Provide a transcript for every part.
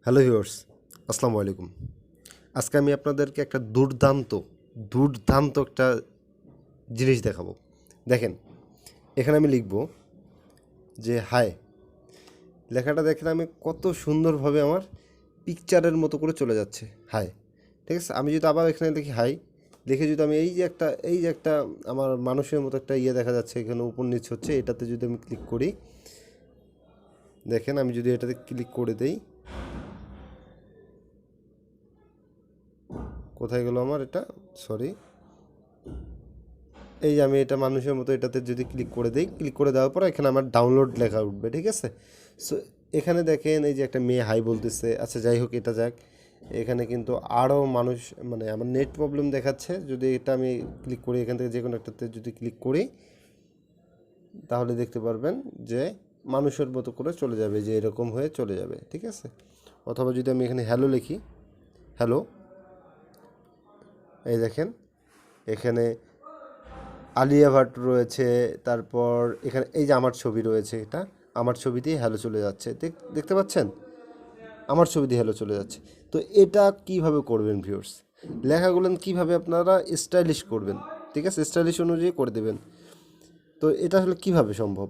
Hello viewers, আসসালামু আলাইকুম। আজকে আমি আপনাদেরকে একটা দুর্দান্ত একটা জিনিস দেখাবো। দেখেন, এখানে আমি লিখব যে হাই। লেখাটা দেখেন আমি কত সুন্দরভাবে আমার পিকচারের মতো করে চলে যাচ্ছে হাই। ঠিক আছে, আমি যদি আবার এখানে লিখি হাই, লিখে যদি আমি এই যে একটা আমার মানুষের মতো একটা দেখা যাচ্ছে এখানে উপর নিচ হচ্ছে, এটাতে যদি আমি ক্লিক করি, দেখেন আমি যদি এটাতে ক্লিক করে দেই, কোথায় গেল আমার এটা, সরি, এই যে আমি এটা মানুষের মতো এটাতে যদি ক্লিক করে দিই, ক্লিক করে দেওয়ার পর এখানে আমার ডাউনলোড লেখা উঠবে। ঠিক আছে, সো এখানে দেখেন এই যে একটা মেয়ে হাই বলতেছে। আচ্ছা যাই হোক, এটা যাক। এখানে কিন্তু আরও মানুষ, মানে আমার নেট প্রবলেম দেখাচ্ছে। যদি এটা আমি ক্লিক করি, এখান থেকে যে কোনো একটাতে যদি ক্লিক করি, তাহলে দেখতে পারবেন যে মানুষের মতো করে চলে যাবে, যে এরকম হয়ে চলে যাবে। ঠিক আছে, অথবা যদি আমি এখানে হ্যালো লিখি, হ্যালো, এই দেখেন এখানে আলিয়া ভাট রয়েছে, তারপর এখানে এই যে আমার ছবি রয়েছে, এটা আমার ছবি দিয়ে হ্যালো চলে যাচ্ছে। দেখতে পাচ্ছেন, আমার ছবি দিয়ে হ্যালো চলে যাচ্ছে। তো এটা কিভাবে করবেন ভিউয়ার্স, লেখাগুলো কিভাবে আপনারা স্টাইলিশ করবেন, ঠিক আছে, স্টাইলিশ অনুযায়ী করে দেবেন। তো এটা আসলে কিভাবে সম্ভব,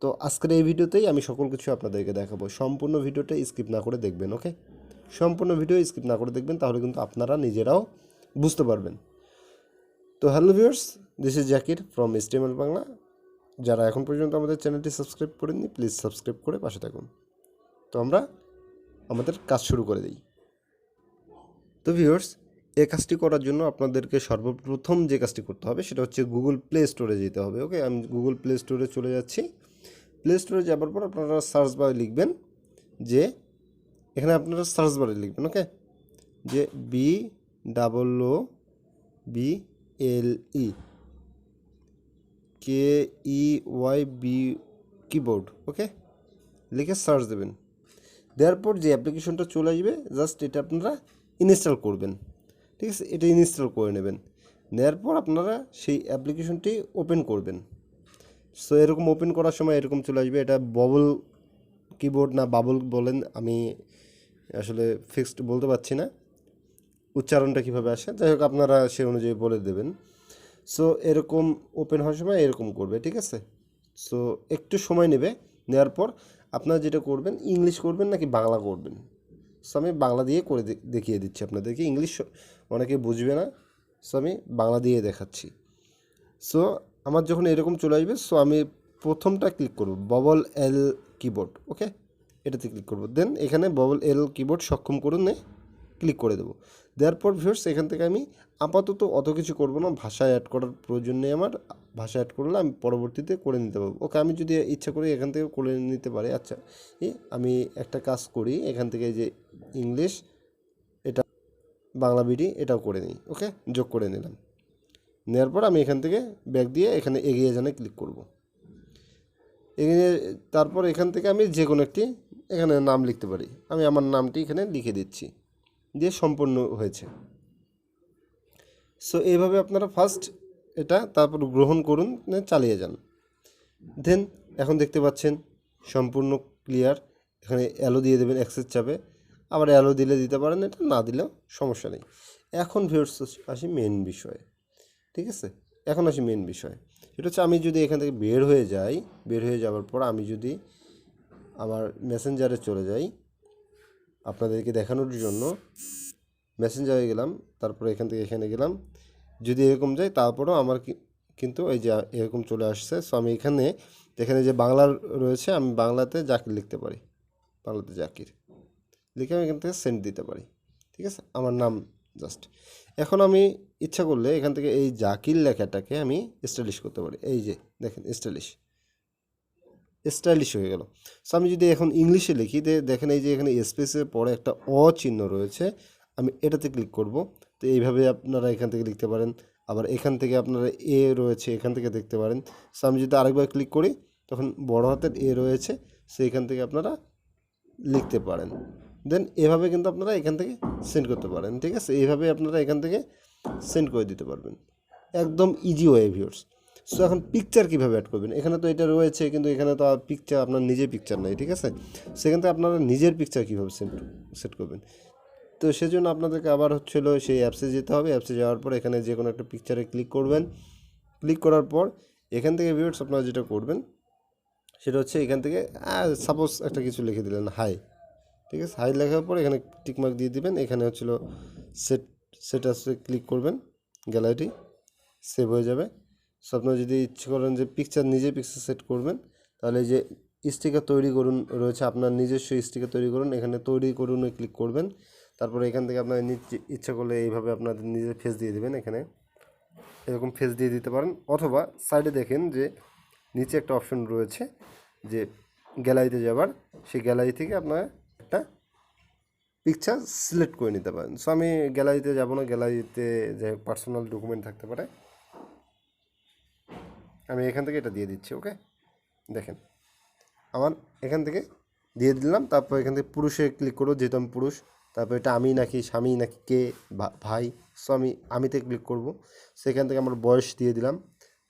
তো আজকের এই ভিডিওতেই আমি সকল কিছু আপনাদেরকে দেখাবো। সম্পূর্ণ ভিডিওটা স্কিপ না করে দেখবেন, ওকে? সম্পূর্ণ ভিডিও স্কিপ না করে দেখবেন, তাহলে কিন্তু আপনারা নিজেরাও বুঝতে পারবেন। তো hello viewers, this is Zakir from SMS Bangla. যারা এখন পর্যন্ত আমাদের চ্যানেলটি সাবস্ক্রাইব করেননি, প্লিজ সাবস্ক্রাইব করে পাশে থাকুন। তো আমরা আমাদের কাজ শুরু করে দিই। তো ভিউয়ার্স, এই কাজটি করার জন্য আপনাদেরকে সর্বপ্রথম যে কাজটি করতে হবে সেটা হচ্ছে গুগল প্লে স্টোরে যেতে হবে। ওকে, আমি গুগল প্লে স্টোরে চলে যাচ্ছি। প্লে স্টোরে যাবার পর আপনারা সার্চ বারে লিখবেন যে, এখানে আপনারা সার্চ বারে লিখবেন, ওকে, যে BOOBLE KEYB কিবোর্ড, ওকে, লিখে সার্চ দেবেন। দেওয়ার পর যে অ্যাপ্লিকেশনটা চলে আসবে, জাস্ট এটা আপনারা ইনস্টল করবেন। ঠিক আছে, এটা ইনস্টল করে নেবেন। নেওয়ার পর আপনারা সেই অ্যাপ্লিকেশনটি ওপেন করবেন। সো এরকম ওপেন করার সময় এরকম চলে আসবে। এটা ববল কিবোর্ড না বাবল বলেন, আমি আসলে ফিক্সড বলতে পারছি না উচ্চারণটা কীভাবে আসে। যাই হোক, আপনারা সে অনুযায়ী বলে দেবেন। সো এরকম ওপেন হওয়ার সময় এরকম করবে। ঠিক আছে, সো একটু সময় নেবে। নেওয়ার পর আপনারা যেটা করবেন, ইংলিশ করবেন নাকি বাংলা করবেন। সো আমি বাংলা দিয়ে করে দেখিয়ে দিচ্ছি আপনাদেরকে। ইংলিশ অনেকে বুঝবে না, সো আমি বাংলা দিয়ে দেখাচ্ছি। সো আমার যখন এরকম চলে আসবে, সো আমি প্রথমটা ক্লিক করব, ববল এল কিবোর্ড, ওকে, এটাতে ক্লিক করব। দেন এখানে ববল এল কিবোর্ড সক্ষম করুন ক্লিক করে দেবো। দেওয়ার পর ভিউয়ার্স, এখান থেকে আমি আপাতত অত কিছু করব না, ভাষা অ্যাড করার প্রয়োজন নেই আমার। ভাষা অ্যাড করলে আমি পরবর্তীতে করে নিতে পারবো। ওকে, আমি যদি ইচ্ছা করি এখান থেকে করে নিতে পারি। আচ্ছা, আমি একটা কাজ করি, এখান থেকে যে ইংলিশ, এটা বাংলা বিডি, এটাও করে নিই। ওকে, যোগ করে নিলাম। নেওয়ার পর আমি এখান থেকে ব্যাক দিয়ে এখানে এগিয়ে জানে ক্লিক করব। এগিয়ে, তারপর এখান থেকে আমি যে কোনো একটি এখানে নাম লিখতে পারি। আমি আমার নামটি এখানে লিখে দিচ্ছি, দিয়ে সম্পূর্ণ হয়েছে। সো এইভাবে আপনারা ফার্স্ট এটা তারপর গ্রহণ করুন, চালিয়ে যান। দেন এখন দেখতে পাচ্ছেন সম্পূর্ণ ক্লিয়ার। এখানে অ্যালো দিয়ে দেবেন অ্যাক্সেস চাপে, আবার অ্যালো দিলে দিতে পারেন, এটা না দিলেও সমস্যা নেই। এখন ভিউয়ার্স আসি মেন বিষয়ে। ঠিক আছে, এখন আসি মেন বিষয়। সেটা হচ্ছে, আমি যদি এখান থেকে বের হয়ে যাই, বের হয়ে যাওয়ার পর আমি যদি আমার মেসেঞ্জারে চলে যাই আপনাদেরকে দেখানোর জন্য, মেসেঞ্জারে গেলাম, তারপরে এখান থেকে এখানে গেলাম, যদি এরকম যাই তারপরেও আমার কিন্তু এই যে এরকম চলে আসছে। সো আমি এখানে যে বাংলা রয়েছে, আমি বাংলাতে জাকির লিখতে পারি, বাংলাতে জাকির লিখে আমি এখান থেকে সেন্ড দিতে পারি। ঠিক আছে, আমার নাম জাস্ট। এখন আমি ইচ্ছা করলে এখান থেকে এই জাকির লেখাটাকে আমি স্টাইলিশ করতে পারি। এই যে দেখেন, স্টাইলিশ হয়ে গেল। সো আমি যদি এখন ইংলিশে লিখি, দেখেন এই যে এখানে স্পেসের পরে একটা অ চিহ্ন রয়েছে, আমি এটাতে ক্লিক করব। তো এইভাবে আপনারা এখান থেকে লিখতে পারেন। আবার এখান থেকে আপনারা এ রয়েছে, এখান থেকে দেখতে পারেন। সো আমি যদি আরেকবার ক্লিক করি, তখন বড় হাতের এ রয়েছে, সো এখান থেকে আপনারা লিখতে পারেন। দেন এভাবে কিন্তু আপনারা এখান থেকে সেন্ড করতে পারেন। ঠিক আছে, এইভাবে আপনারা এখান থেকে সেন্ড করে দিতে পারবেন, একদম ইজি ওয়ে ভিউয়ার্স। সো এখন পিকচার কীভাবে অ্যাড করবেন, এখানে তো এটা রয়েছে কিন্তু এখানে তো পিকচার আপনার নিজের পিকচার নাই, ঠিক আছে। সেখান থেকে আপনারা নিজের পিকচার কীভাবে সেট করবেন, তো সেজন্য আপনাদেরকে আবার হচ্ছিল সেই অ্যাপসে যেতে হবে। অ্যাপসে যাওয়ার পর এখানে যে কোনো একটা পিকচারে ক্লিক করবেন। ক্লিক করার পর এখান থেকে ভিউয়ার্স আপনারা যেটা করবেন সেটা হচ্ছে এখান থেকে সাপোজ একটা কিছু লিখে দিলেন হাই, ঠিক আছে। হাই লেখার পর এখানে টিকমার্ক দিয়ে দিবেন। এখানে হচ্ছিল সেটাসে ক্লিক করবেন, গ্যালারি সেভ হয়ে যাবে। সো আপনারা যদি ইচ্ছে করেন যে পিকচার নিজে পিকচার সেট করবেন, তাহলে যে স্টিকার তৈরি করুন রয়েছে, আপনার নিজস্ব স্টিকার তৈরি করুন, এখানে তৈরি করুন ক্লিক করবেন। তারপরে এখান থেকে আপনার ইচ্ছা করলে এইভাবে আপনাদের নিজের ফেস দিয়ে দেবেন, এখানে এরকম ফেস দিয়ে দিতে পারেন। অথবা সাইডে দেখেন যে নিচে একটা অপশন রয়েছে যে গ্যালারিতে যাবার, সেই গ্যালারি থেকে আপনার একটা পিকচার সিলেক্ট করে নিতে পারেন। সো আমি গ্যালারিতে যাব না, গ্যালারিতে যে পার্সোনাল ডকুমেন্ট থাকতে পারে, আমি এখান থেকে এটা দিয়ে দিচ্ছি। ওকে, দেখেন আমার এখান থেকে দিয়ে দিলাম। তারপর এখান থেকে পুরুষে ক্লিক করবো, যেহেতু আমি পুরুষ। তারপর এটা আমি নাকি স্বামী নাকি কে ভাই, সো আমিতে ক্লিক করব। সেখান থেকে আমার বয়স দিয়ে দিলাম।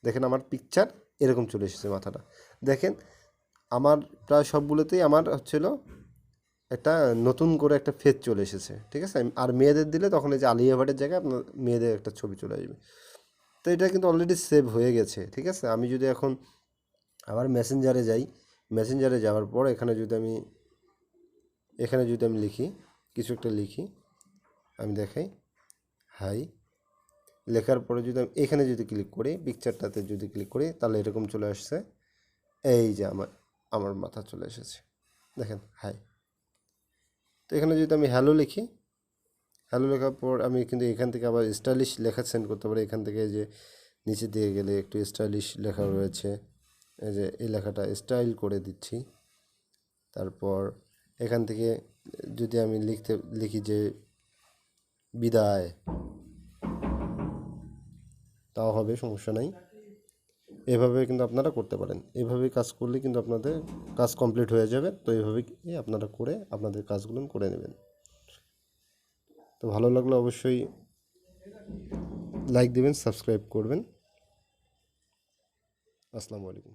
দেখেন আমার পিকচার এরকম চলে এসেছে মাথাটা। দেখেন আমার প্রায় সবগুলোতেই আমার হচ্ছিল একটা নতুন করে একটা ফেস চলে এসেছে, ঠিক আছে। আর মেয়েদের দিলে তখন এই যে আলিয়া ভাটের জায়গায় আপনার মেয়েদের একটা ছবি চলে আসবে। তো এটা কিন্তু অলরেডি সেভ হয়ে গেছে, ঠিক আছে। আমি যদি এখন আবার মেসেঞ্জারে যাই, মেসেঞ্জারে যাওয়ার পর এখানে যদি আমি লিখি কিছু একটা লিখি, আমি দেখাই হাই, লেখার পরে যদি আমি এখানে যদি ক্লিক করি, পিকচারটাতে যদি ক্লিক করি, তাহলে এরকম চলে আসছে। এই যে আমার মাথা চলে এসেছে, দেখেন হাই। তো এখানে যদি আমি হ্যালো লিখি, হ্যালো লেখার পর আমি কিন্তু এখান থেকে আবার স্টাইলিশ লেখা সেন্ড করতে পারি। এখান থেকে যে নিচে দিয়ে গেলে একটু স্টাইলিশ লেখা রয়েছে, এই যে এই লেখাটা স্টাইল করে দিচ্ছি। তারপর এখান থেকে যদি আমি লিখি যে বিদায়, তাও হবে, সমস্যা নাই। এভাবে কিন্তু আপনারা করতে পারেন। এভাবে কাজ করলে কিন্তু আপনাদের কাজ কমপ্লিট হয়ে যাবে। তো এইভাবে আপনারা করে আপনাদের কাজগুলো করে নেবেন। তো ভালো লাগলে অবশ্যই লাইক দেবেন, সাবস্ক্রাইব করবেন। আসসালামু আলাইকুম।